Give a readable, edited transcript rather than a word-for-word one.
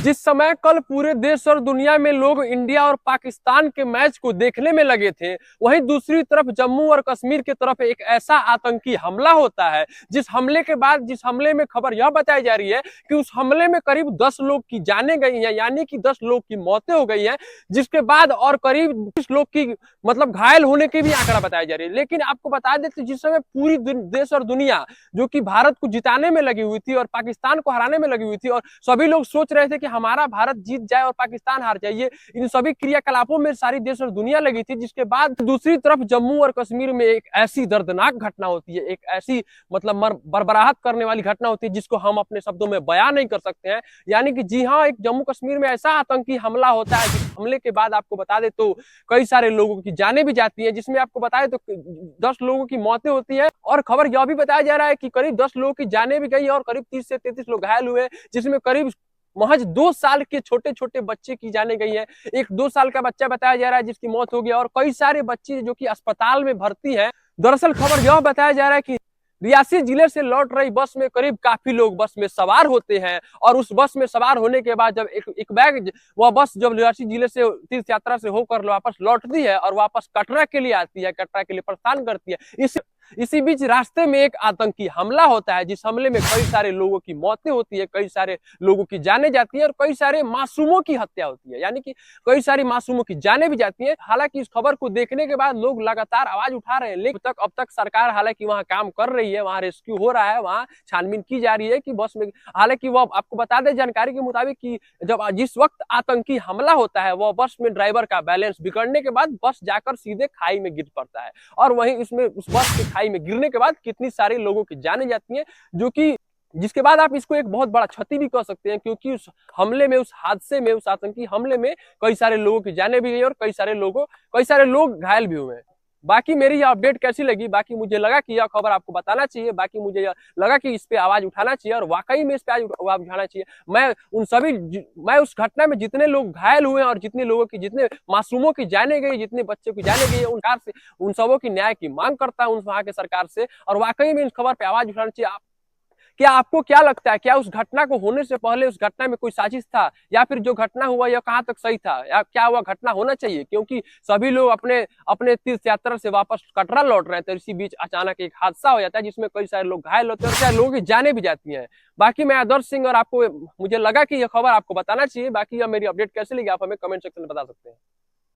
जिस समय कल पूरे देश और दुनिया में लोग इंडिया और पाकिस्तान के मैच को देखने में लगे थे, वहीं दूसरी तरफ जम्मू और कश्मीर की तरफ एक ऐसा आतंकी हमला होता है जिस हमले के बाद जिस हमले में खबर यह बताई जा रही है कि उस हमले में करीब 10 लोग की जानें गई हैं, यानी कि 10 लोग की मौतें हो गई हैं, जिसके बाद और करीब 20 लोग की मतलब घायल होने की भी आंकड़ा बताया जा रही है। लेकिन आपको बता देते जिस समय पूरी देश और दुनिया जो कि भारत को जिताने में लगी हुई थी और पाकिस्तान को हराने में लगी हुई थी और सभी लोग सोच रहे थे कि हमारा भारत जीत जाए और पाकिस्तान हार जाए, इन सभी क्रियाकलापों में सारी देश और दुनिया लगी थी। जिसके बाद दूसरी तरफ जम्मू और कश्मीर में एक ऐसी दर्दनाक घटना होती है, एक ऐसी मतलब बरबराहट करने वाली घटना होती है जिसको हम अपने शब्दों में बयान नहीं कर सकते हैं। यानी कि जी हाँ, एक जम्मू कश्मीर में ऐसा आतंकी हमला होता है जिस हमले के बाद आपको बता दे तो कई सारे लोगों की जानें भी जाती है, जिसमें आपको बताए तो 10 लोगों की मौतें होती है और खबर यह भी बताया जा रहा है कि करीब 10 लोगों की जानें भी गई और करीब 30 से 33 लोग घायल हुए, जिसमें करीब महज 2 साल के छोटे छोटे बच्चे की जाने गई है। एक 2 साल का बच्चा बताया जा रहा है जिसकी मौत हो गई और कई सारे बच्चे जो कि अस्पताल में भर्ती हैं। दरअसल खबर यह बताया जा रहा है कि रियासी जिले से लौट रही बस में करीब काफी लोग बस में सवार होते हैं और उस बस में सवार होने के बाद जब एक बैग वह बस जब रियासी जिले से तीर्थ यात्रा से होकर वापस लौटती है और वापस कटरा के लिए आती है, कटरा के लिए प्रस्थान करती है, इसी बीच रास्ते में एक आतंकी हमला होता है जिस हमले में कई सारे लोगों की मौतें होती है, कई सारे लोगों की जानें जाती है और कई सारे मासूमों की हत्या होती है, यानी कि कई सारी मासूमों की जानें भी जाती हैं। हालांकि इस खबर को देखने के बाद लोग लगातार आवाज उठा रहे हैं, लेकिन अब तक सरकार हालांकि वहां काम कर रही है, वहां रेस्क्यू हो रहा है, वहां छानबीन की जा रही है कि बस में, हालांकि वो आपको बता दें जानकारी के मुताबिक कि जब जिस वक्त आतंकी हमला होता है वह बस में ड्राइवर का बैलेंस बिगड़ने के बाद बस जाकर सीधे खाई में गिर पड़ता है और वहीं उसमें उस बस के खाई में गिरने के बाद कितनी सारे लोगों की जानें जाती हैं, जो कि जिसके बाद आप इसको एक बहुत बड़ा क्षति भी कह सकते हैं, क्योंकि उस हमले में, उस हादसे में, उस आतंकी हमले में कई सारे लोगों की जानें भी गई और कई सारे लोग घायल भी हुए हैं। बाकी मेरी यह अपडेट कैसी लगी, बाकी मुझे लगा कि यह खबर आपको बताना चाहिए, बाकी मुझे यह लगा कि इस पे आवाज उठाना चाहिए और वाकई में इस पे आवाज उठाना चाहिए। मैं उस घटना में जितने लोग घायल हुए और जितने मासूमों की जाने गई, जितने बच्चों की जाने गई, उन सबों की न्याय की मांग करता हूं वहां के सरकार से और वाकई में इस खबर पे आवाज उठाना चाहिए। क्या आपको क्या लगता है, क्या उस घटना को होने से पहले उस घटना में कोई साजिश था या फिर जो घटना हुआ यह कहां तक सही था, या क्या वह घटना होना चाहिए? क्योंकि सभी लोग अपने अपने तीर्थ यात्रा से वापस कटरा लौट रहे थे, इसी बीच अचानक एक हादसा हो जाता है जिसमें कई सारे लोग घायल होते हैं और कई लोगों की जानें भी जाती हैं। बाकी मैं आदर्श सिंह और आपको मुझे लगा कि यह खबर आपको बताना चाहिए। बाकी यह मेरी अपडेट कैसे लगी आप हमें कमेंट सेक्शन में बता सकते हैं।